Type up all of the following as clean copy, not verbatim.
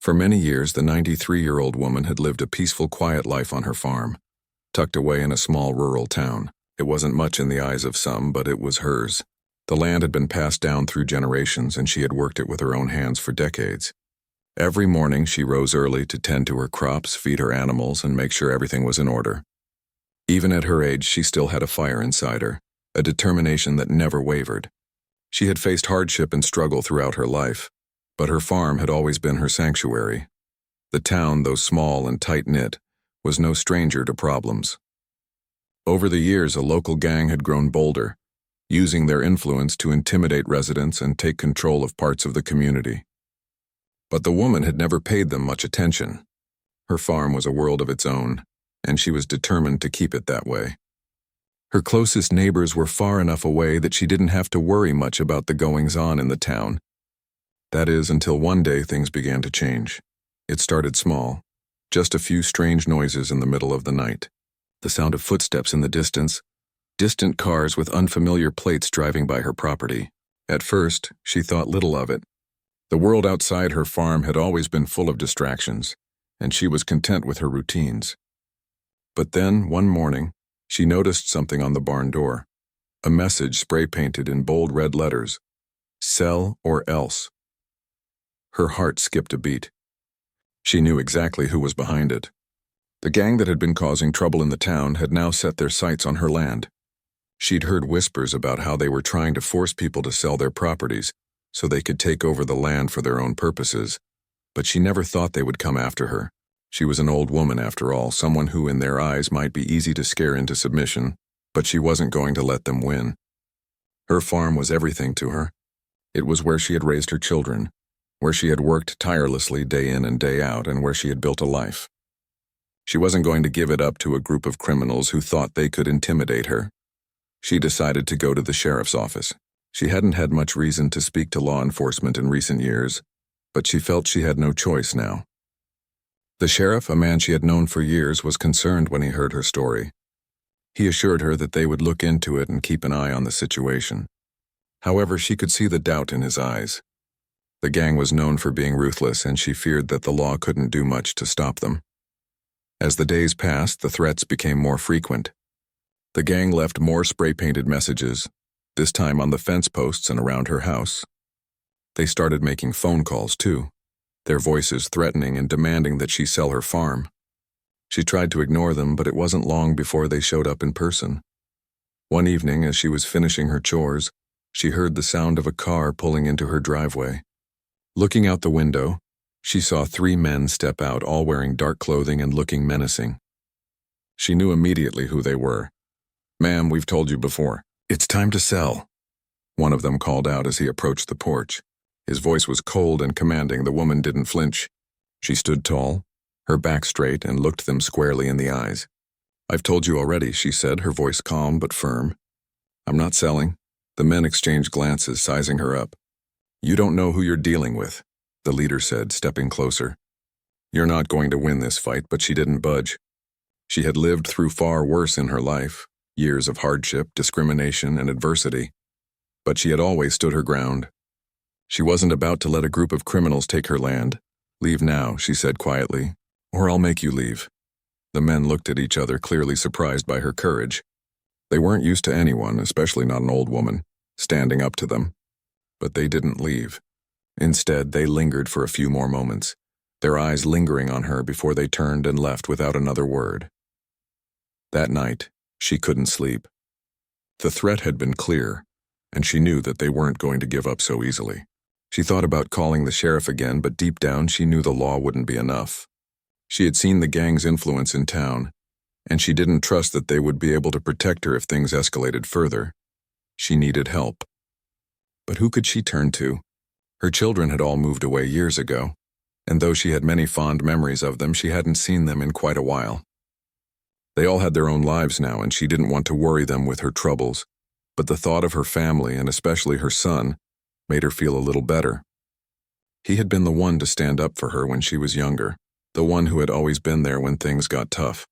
For many years, the 93-year-old woman had lived a peaceful, quiet life on her farm, tucked away in a small rural town. It wasn't much in the eyes of some, but it was hers. The land had been passed down through generations, and she had worked it with her own hands for decades. Every morning, she rose early to tend to her crops, feed her animals, and make sure everything was in order. Even at her age, she still had a fire inside her, a determination that never wavered. She had faced hardship and struggle throughout her life, but her farm had always been her sanctuary. The town, though small and tight-knit, was no stranger to problems. Over the years, a local gang had grown bolder, using their influence to intimidate residents and take control of parts of the community. But the woman had never paid them much attention. Her farm was a world of its own, and she was determined to keep it that way. Her closest neighbors were far enough away that she didn't have to worry much about the goings-on in the town. That is, until one day things began to change. It started small, just a few strange noises in the middle of the night. The sound of footsteps in the distance, distant cars with unfamiliar plates driving by her property. At first, she thought little of it. The world outside her farm had always been full of distractions, and she was content with her routines. But then, one morning, she noticed something on the barn door. A message spray-painted in bold red letters. Sell or else. Her heart skipped a beat. She knew exactly who was behind it. The gang that had been causing trouble in the town had now set their sights on her land. She'd heard whispers about how they were trying to force people to sell their properties so they could take over the land for their own purposes, but she never thought they would come after her. She was an old woman, after all, someone who in their eyes might be easy to scare into submission, but she wasn't going to let them win. Her farm was everything to her. It was where she had raised her children, where she had worked tirelessly day in and day out, and where she had built a life. She wasn't going to give it up to a group of criminals who thought they could intimidate her. She decided to go to the sheriff's office. She hadn't had much reason to speak to law enforcement in recent years, but she felt she had no choice now. The sheriff, a man she had known for years, was concerned when he heard her story. He assured her that they would look into it and keep an eye on the situation. However, she could see the doubt in his eyes. The gang was known for being ruthless, and she feared that the law couldn't do much to stop them. As the days passed, the threats became more frequent. The gang left more spray-painted messages, this time on the fence posts and around her house. They started making phone calls, too, their voices threatening and demanding that she sell her farm. She tried to ignore them, but it wasn't long before they showed up in person. One evening, as she was finishing her chores, she heard the sound of a car pulling into her driveway. Looking out the window, she saw 3 men step out, all wearing dark clothing and looking menacing. She knew immediately who they were. "Ma'am, we've told you before. It's time to sell," one of them called out as he approached the porch. His voice was cold and commanding. The woman didn't flinch. She stood tall, her back straight, and looked them squarely in the eyes. "I've told you already," she said, her voice calm but firm. "I'm not selling." The men exchanged glances, sizing her up. "You don't know who you're dealing with," the leader said, stepping closer. "You're not going to win this fight," but she didn't budge. She had lived through far worse in her life, years of hardship, discrimination, and adversity. But she had always stood her ground. She wasn't about to let a group of criminals take her land. "Leave now," she said quietly, "or I'll make you leave." The men looked at each other, clearly surprised by her courage. They weren't used to anyone, especially not an old woman, standing up to them. But they didn't leave. Instead, they lingered for a few more moments, their eyes lingering on her before they turned and left without another word. That night, she couldn't sleep. The threat had been clear, and she knew that they weren't going to give up so easily. She thought about calling the sheriff again, but deep down she knew the law wouldn't be enough. She had seen the gang's influence in town, and she didn't trust that they would be able to protect her if things escalated further. She needed help. But who could she turn to? Her children had all moved away years ago, and though she had many fond memories of them, she hadn't seen them in quite a while. They all had their own lives now, and she didn't want to worry them with her troubles, but the thought of her family, and especially her son, made her feel a little better. He had been the one to stand up for her when she was younger, the one who had always been there when things got tough.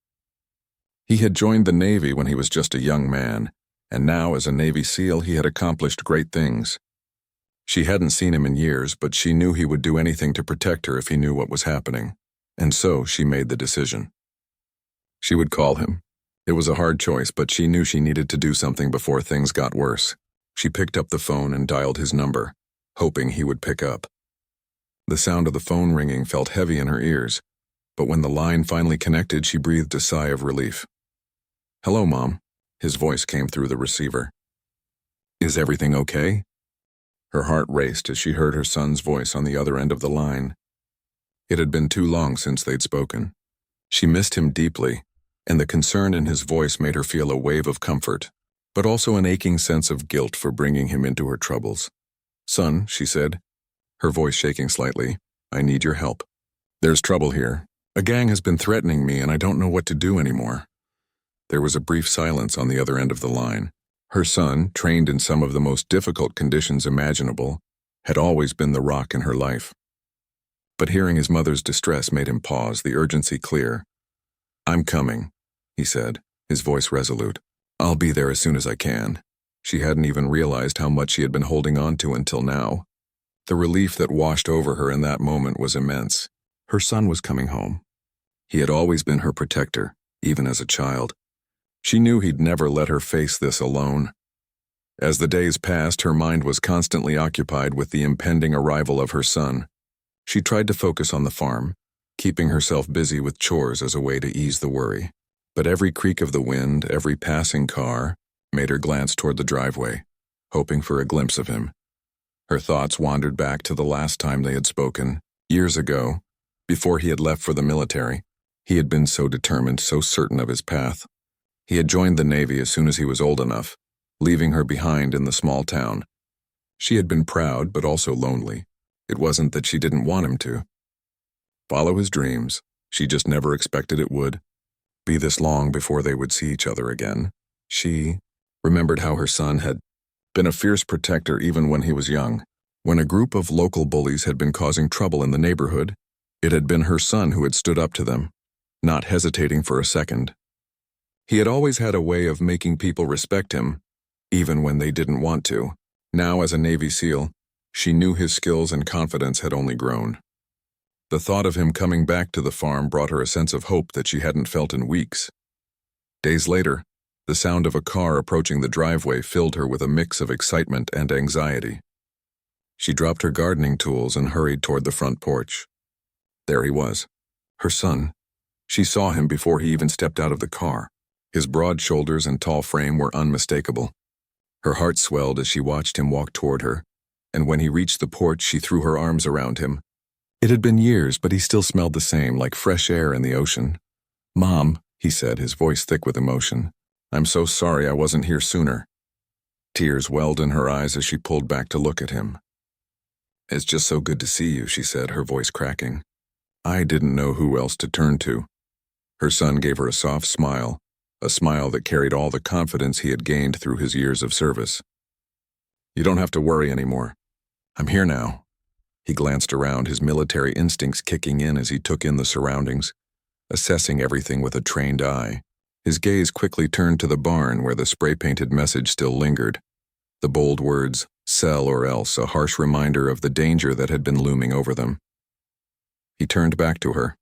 He had joined the Navy when he was just a young man, and now as a Navy SEAL he had accomplished great things. She hadn't seen him in years, but she knew he would do anything to protect her if he knew what was happening. And so she made the decision. She would call him. It was a hard choice, but she knew she needed to do something before things got worse. She picked up the phone and dialed his number, hoping he would pick up. The sound of the phone ringing felt heavy in her ears, but when the line finally connected, she breathed a sigh of relief. "Hello, Mom." His voice came through the receiver. "Is everything okay?" Her heart raced as she heard her son's voice on the other end of the line. It had been too long since they'd spoken. She missed him deeply, and the concern in his voice made her feel a wave of comfort, but also an aching sense of guilt for bringing him into her troubles. "Son," she said, her voice shaking slightly, "I need your help. There's trouble here. A gang has been threatening me and I don't know what to do anymore." There was a brief silence on the other end of the line. Her son, trained in some of the most difficult conditions imaginable, had always been the rock in her life. But hearing his mother's distress made him pause, the urgency clear. "I'm coming," he said, his voice resolute. "I'll be there as soon as I can." She hadn't even realized how much she had been holding on to until now. The relief that washed over her in that moment was immense. Her son was coming home. He had always been her protector, even as a child. She knew he'd never let her face this alone. As the days passed, her mind was constantly occupied with the impending arrival of her son. She tried to focus on the farm, keeping herself busy with chores as a way to ease the worry. But every creak of the wind, every passing car, made her glance toward the driveway, hoping for a glimpse of him. Her thoughts wandered back to the last time they had spoken, years ago, before he had left for the military. He had been so determined, so certain of his path. He had joined the Navy as soon as he was old enough, leaving her behind in the small town. She had been proud, but also lonely. It wasn't that she didn't want him to follow his dreams. She just never expected it would be this long before they would see each other again. She remembered how her son had been a fierce protector even when he was young. When a group of local bullies had been causing trouble in the neighborhood, it had been her son who had stood up to them, not hesitating for a second. He had always had a way of making people respect him, even when they didn't want to. Now, as a Navy SEAL, she knew his skills and confidence had only grown. The thought of him coming back to the farm brought her a sense of hope that she hadn't felt in weeks. Days later, the sound of a car approaching the driveway filled her with a mix of excitement and anxiety. She dropped her gardening tools and hurried toward the front porch. There he was, her son. She saw him before he even stepped out of the car. His broad shoulders and tall frame were unmistakable. Her heart swelled as she watched him walk toward her, and when he reached the porch, she threw her arms around him. It had been years, but he still smelled the same, like fresh air in the ocean. "Mom," he said, his voice thick with emotion, "I'm so sorry I wasn't here sooner." Tears welled in her eyes as she pulled back to look at him. "It's just so good to see you," she said, her voice cracking. I didn't know who else to turn to. Her son gave her a soft smile, a smile that carried all the confidence he had gained through his years of service. "You don't have to worry anymore. I'm here now." He glanced around, his military instincts kicking in as he took in the surroundings, assessing everything with a trained eye. His gaze quickly turned to the barn where the spray-painted message still lingered. The bold words, "Sell or else," a harsh reminder of the danger that had been looming over them. He turned back to her.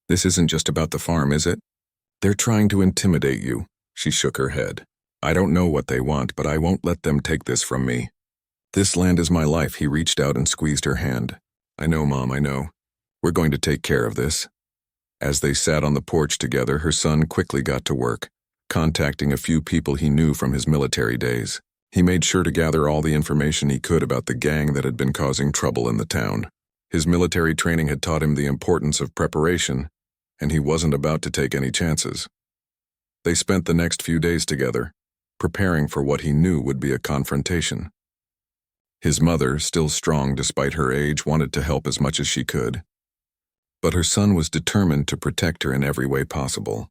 "This isn't just about the farm, is it? They're trying to intimidate you." She shook her head. "I don't know what they want, but I won't let them take this from me. This land is my life." He reached out and squeezed her hand. "I know, Mom, I know. We're going to take care of this." As they sat on the porch together, her son quickly got to work, contacting a few people he knew from his military days. He made sure to gather all the information he could about the gang that had been causing trouble in the town. His military training had taught him the importance of preparation, and he wasn't about to take any chances. They spent the next few days together, preparing for what he knew would be a confrontation. His mother, still strong despite her age, wanted to help as much as she could. But her son was determined to protect her in every way possible.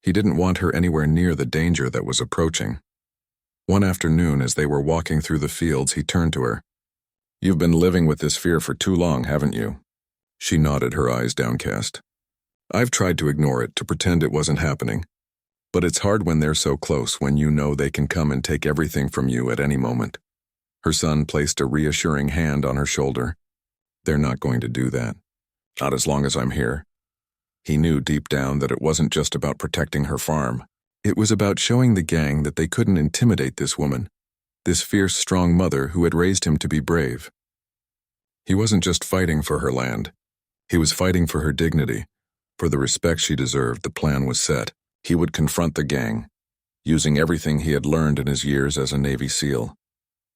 He didn't want her anywhere near the danger that was approaching. One afternoon, as they were walking through the fields, he turned to her. "You've been living with this fear for too long, haven't you?" She nodded, her eyes downcast. "I've tried to ignore it, to pretend it wasn't happening. But it's hard when they're so close, when you know they can come and take everything from you at any moment." Her son placed a reassuring hand on her shoulder. They're not going to do that. Not as long as I'm here. He knew deep down that it wasn't just about protecting her farm. It was about showing the gang that they couldn't intimidate this woman, this fierce, strong mother who had raised him to be brave. He wasn't just fighting for her land. He was fighting for her dignity, for the respect she deserved. The plan was set. He would confront the gang, using everything he had learned in his years as a Navy SEAL.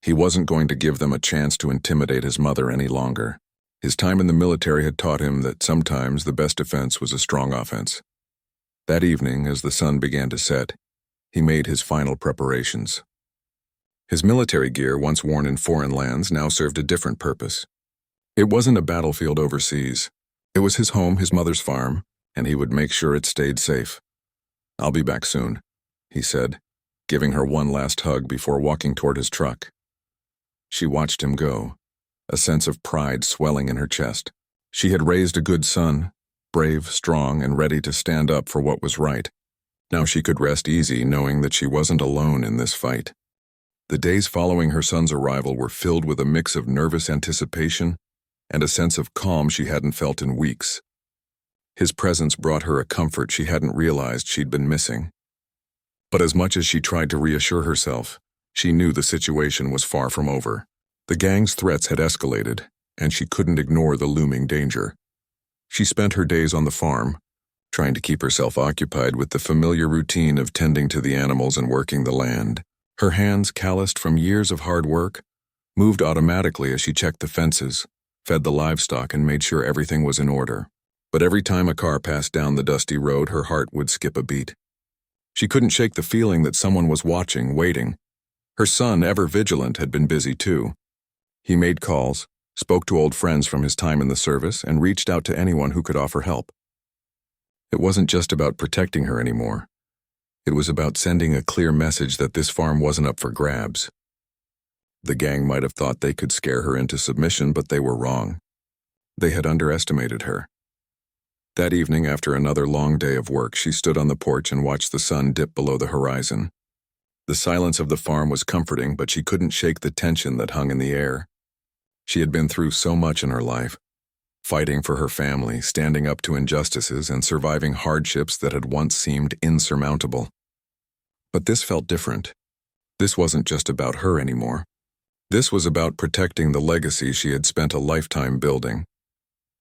He wasn't going to give them a chance to intimidate his mother any longer. His time in the military had taught him that sometimes the best defense was a strong offense. That evening, as the sun began to set, he made his final preparations. His military gear, once worn in foreign lands, now served a different purpose. It wasn't a battlefield overseas. It was his home, his mother's farm, and he would make sure it stayed safe. "I'll be back soon," he said, giving her one last hug before walking toward his truck. She watched him go, a sense of pride swelling in her chest. She had raised a good son, brave, strong, and ready to stand up for what was right. Now she could rest easy knowing that she wasn't alone in this fight. The days following her son's arrival were filled with a mix of nervous anticipation and a sense of calm she hadn't felt in weeks. His presence brought her a comfort she hadn't realized she'd been missing. But as much as she tried to reassure herself, she knew the situation was far from over. The gang's threats had escalated, and she couldn't ignore the looming danger. She spent her days on the farm, trying to keep herself occupied with the familiar routine of tending to the animals and working the land. Her hands, calloused from years of hard work, moved automatically as she checked the fences, fed the livestock, and made sure everything was in order. But every time a car passed down the dusty road, her heart would skip a beat. She couldn't shake the feeling that someone was watching, waiting. Her son, ever vigilant, had been busy too. He made calls, spoke to old friends from his time in the service, and reached out to anyone who could offer help. It wasn't just about protecting her anymore. It was about sending a clear message that this farm wasn't up for grabs. The gang might have thought they could scare her into submission, but they were wrong. They had underestimated her. That evening, after another long day of work, she stood on the porch and watched the sun dip below the horizon. The silence of the farm was comforting, but she couldn't shake the tension that hung in the air. She had been through so much in her life, fighting for her family, standing up to injustices, and surviving hardships that had once seemed insurmountable. But this felt different. This wasn't just about her anymore. This was about protecting the legacy she had spent a lifetime building.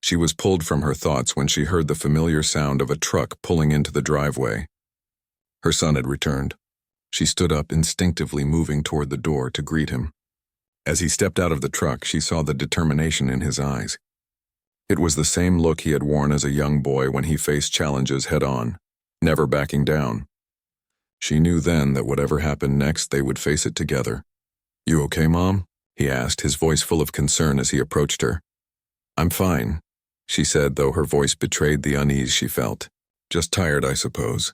She was pulled from her thoughts when she heard the familiar sound of a truck pulling into the driveway. Her son had returned. She stood up, instinctively moving toward the door to greet him. As he stepped out of the truck, she saw the determination in his eyes. It was the same look he had worn as a young boy when he faced challenges head-on, never backing down. She knew then that whatever happened next, they would face it together. "You okay, Mom?" he asked, his voice full of concern as he approached her. "I'm fine," she said, though her voice betrayed the unease she felt. "Just tired, I suppose."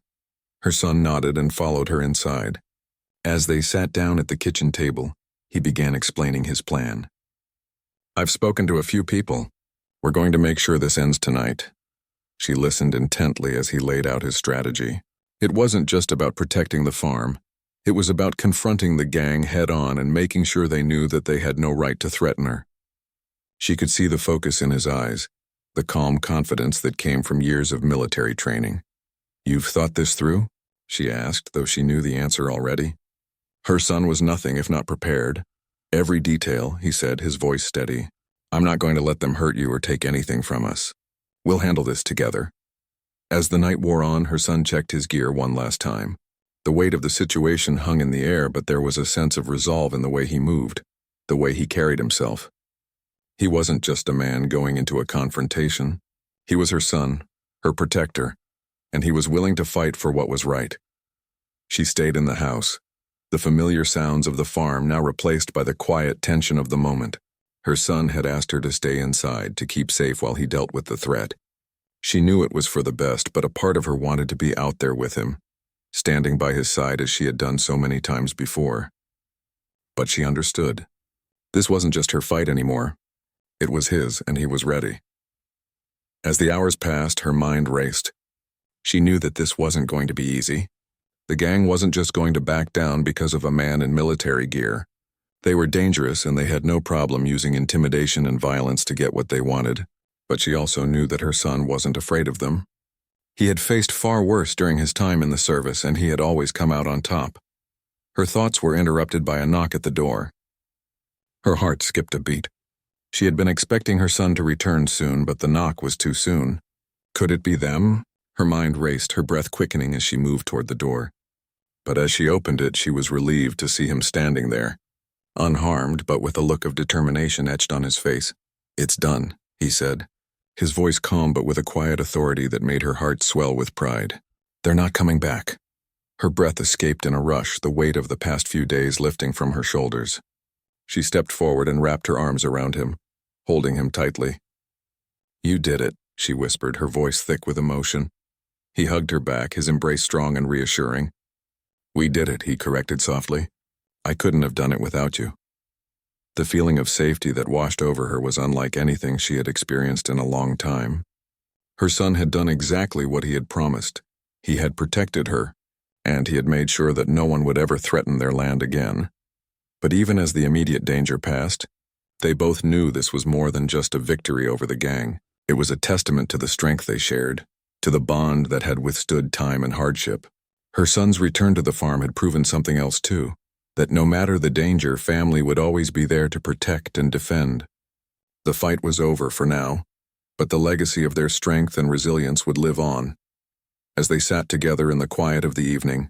Her son nodded and followed her inside. As they sat down at the kitchen table, he began explaining his plan. "I've spoken to a few people. We're going to make sure this ends tonight." She listened intently as he laid out his strategy. It wasn't just about protecting the farm. It was about confronting the gang head-on and making sure they knew that they had no right to threaten her. She could see the focus in his eyes, the calm confidence that came from years of military training. "You've thought this through?" she asked, though she knew the answer already. Her son was nothing if not prepared. "Every detail," he said, his voice steady. "I'm not going to let them hurt you or take anything from us. We'll handle this together." As the night wore on, her son checked his gear one last time. The weight of the situation hung in the air, but there was a sense of resolve in the way he moved, the way he carried himself. He wasn't just a man going into a confrontation. He was her son, her protector, and he was willing to fight for what was right. She stayed in the house, the familiar sounds of the farm now replaced by the quiet tension of the moment. Her son had asked her to stay inside, to keep safe while he dealt with the threat. She knew it was for the best, but a part of her wanted to be out there with him, standing by his side as she had done so many times before. But she understood. This wasn't just her fight anymore. It was his, and he was ready. As the hours passed, her mind raced. She knew that this wasn't going to be easy. The gang wasn't just going to back down because of a man in military gear. They were dangerous and they had no problem using intimidation and violence to get what they wanted, but she also knew that her son wasn't afraid of them. He had faced far worse during his time in the service and he had always come out on top. Her thoughts were interrupted by a knock at the door. Her heart skipped a beat. She had been expecting her son to return soon, but the knock was too soon. Could it be them? Her mind raced, her breath quickening as she moved toward the door. But as she opened it, she was relieved to see him standing there, unharmed but with a look of determination etched on his face. "It's done," he said, his voice calm but with a quiet authority that made her heart swell with pride. "They're not coming back." Her breath escaped in a rush, the weight of the past few days lifting from her shoulders. She stepped forward and wrapped her arms around him, holding him tightly. "You did it," she whispered, her voice thick with emotion. He hugged her back, his embrace strong and reassuring. "We did it," he corrected softly. "I couldn't have done it without you." The feeling of safety that washed over her was unlike anything she had experienced in a long time. Her son had done exactly what he had promised. He had protected her, and he had made sure that no one would ever threaten their land again. But even as the immediate danger passed, they both knew this was more than just a victory over the gang. It was a testament to the strength they shared, to the bond that had withstood time and hardship. Her son's return to the farm had proven something else too, that no matter the danger, family would always be there to protect and defend. The fight was over for now, but the legacy of their strength and resilience would live on. As they sat together in the quiet of the evening,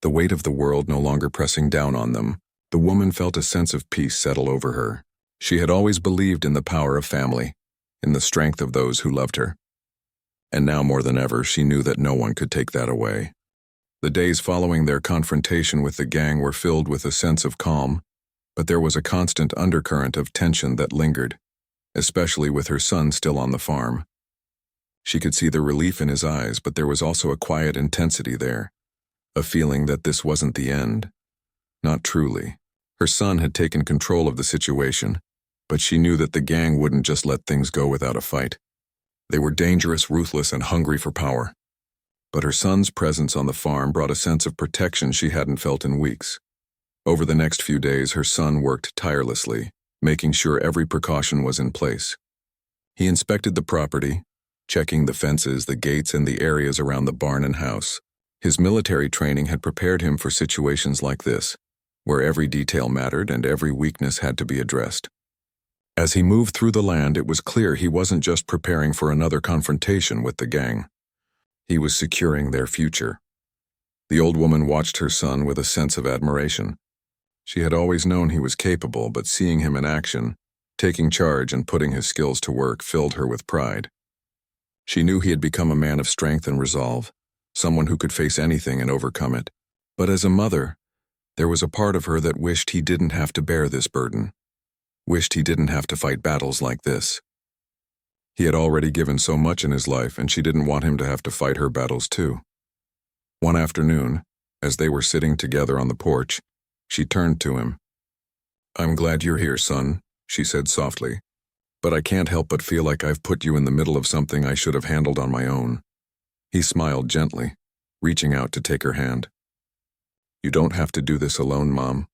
the weight of the world no longer pressing down on them, the woman felt a sense of peace settle over her. She had always believed in the power of family, in the strength of those who loved her. And now more than ever, she knew that no one could take that away. The days following their confrontation with the gang were filled with a sense of calm, but there was a constant undercurrent of tension that lingered, especially with her son still on the farm. She could see the relief in his eyes, but there was also a quiet intensity there, a feeling that this wasn't the end. Not truly. Her son had taken control of the situation, but she knew that the gang wouldn't just let things go without a fight. They were dangerous, ruthless, and hungry for power. But her son's presence on the farm brought a sense of protection she hadn't felt in weeks. Over the next few days, her son worked tirelessly, making sure every precaution was in place. He inspected the property, checking the fences, the gates, and the areas around the barn and house. His military training had prepared him for situations like this, where every detail mattered and every weakness had to be addressed. As he moved through the land, it was clear he wasn't just preparing for another confrontation with the gang. He was securing their future. The old woman watched her son with a sense of admiration. She had always known he was capable, but seeing him in action, taking charge and putting his skills to work, filled her with pride. She knew he had become a man of strength and resolve, someone who could face anything and overcome it. But as a mother, there was a part of her that wished he didn't have to bear this burden, wished he didn't have to fight battles like this. He had already given so much in his life, and she didn't want him to have to fight her battles too. One afternoon, as they were sitting together on the porch, she turned to him. "I'm glad you're here, son," she said softly, "but I can't help but feel like I've put you in the middle of something I should have handled on my own." He smiled gently, reaching out to take her hand. "You don't have to do this alone, Mom.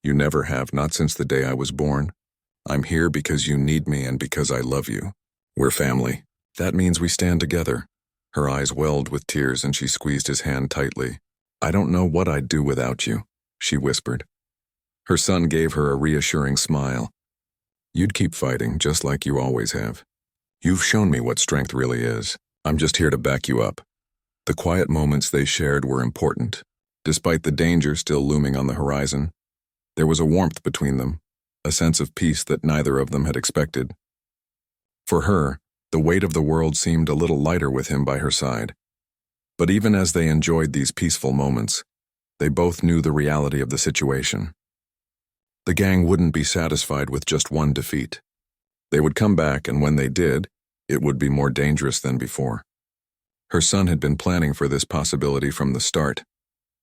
You never have, not since the day I was born. I'm here because you need me and because I love you. We're family. That means we stand together." Her eyes welled with tears and she squeezed his hand tightly. "I don't know what I'd do without you," she whispered. Her son gave her a reassuring smile. "You'd keep fighting just like you always have. You've shown me what strength really is. I'm just here to back you up." The quiet moments they shared were important. Despite the danger still looming on the horizon, there was a warmth between them, a sense of peace that neither of them had expected. For her, the weight of the world seemed a little lighter with him by her side. But even as they enjoyed these peaceful moments, they both knew the reality of the situation. The gang wouldn't be satisfied with just one defeat. They would come back, and when they did, it would be more dangerous than before. Her son had been planning for this possibility from the start,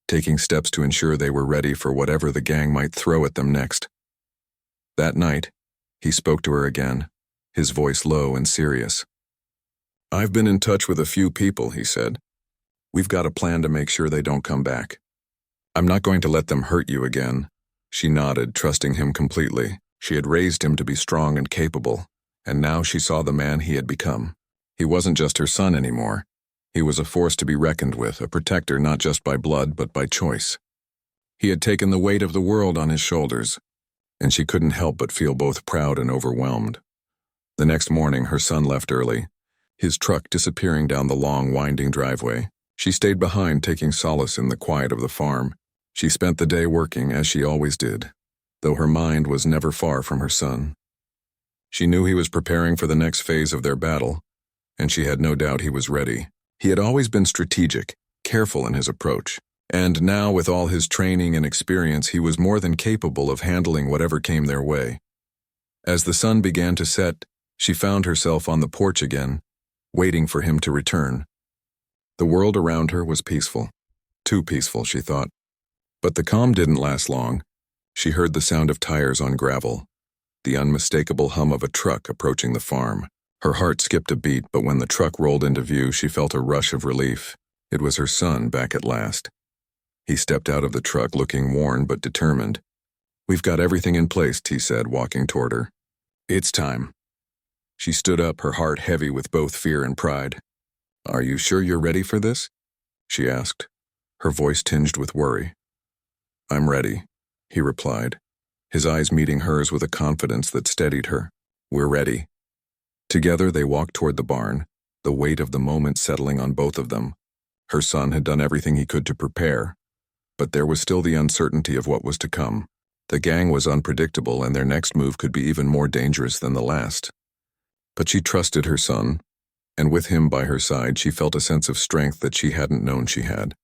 taking steps to ensure they were ready for whatever the gang might throw at them next. That night, he spoke to her again, his voice low and serious. "I've been in touch with a few people," he said. "We've got a plan to make sure they don't come back. I'm not going to let them hurt you again." She nodded, trusting him completely. She had raised him to be strong and capable, and now she saw the man he had become. He wasn't just her son anymore. He was a force to be reckoned with, a protector not just by blood but by choice. He had taken the weight of the world on his shoulders, and she couldn't help but feel both proud and overwhelmed. The next morning, her son left early, his truck disappearing down the long, winding driveway. She stayed behind, taking solace in the quiet of the farm. She spent the day working, as she always did, though her mind was never far from her son. She knew he was preparing for the next phase of their battle, and she had no doubt he was ready. He had always been strategic, careful in his approach, and now, with all his training and experience, he was more than capable of handling whatever came their way. As the sun began to set, she found herself on the porch again, waiting for him to return. The world around her was peaceful. Too peaceful, she thought. But the calm didn't last long. She heard the sound of tires on gravel, the unmistakable hum of a truck approaching the farm. Her heart skipped a beat, but when the truck rolled into view, she felt a rush of relief. It was her son back at last. He stepped out of the truck, looking worn but determined. "We've got everything in place," he said, walking toward her. "It's time." She stood up, her heart heavy with both fear and pride. "Are you sure you're ready for this?" she asked, her voice tinged with worry. "I'm ready," he replied, his eyes meeting hers with a confidence that steadied her. "We're ready." Together they walked toward the barn, the weight of the moment settling on both of them. Her son had done everything he could to prepare, but there was still the uncertainty of what was to come. The gang was unpredictable, and their next move could be even more dangerous than the last. But she trusted her son, and with him by her side, she felt a sense of strength that she hadn't known she had.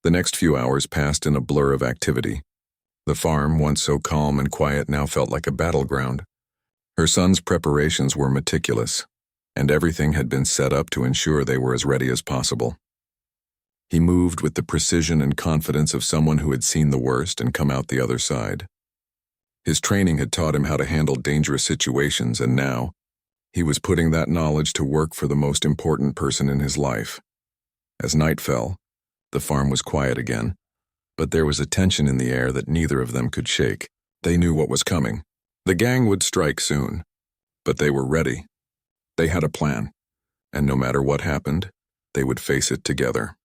The next few hours passed in a blur of activity. The farm, once so calm and quiet, now felt like a battleground. Her son's preparations were meticulous, and everything had been set up to ensure they were as ready as possible. He moved with the precision and confidence of someone who had seen the worst and come out the other side. His training had taught him how to handle dangerous situations, and now, he was putting that knowledge to work for the most important person in his life. As night fell, the farm was quiet again, but there was a tension in the air that neither of them could shake. They knew what was coming. The gang would strike soon, but they were ready. They had a plan, and no matter what happened, they would face it together.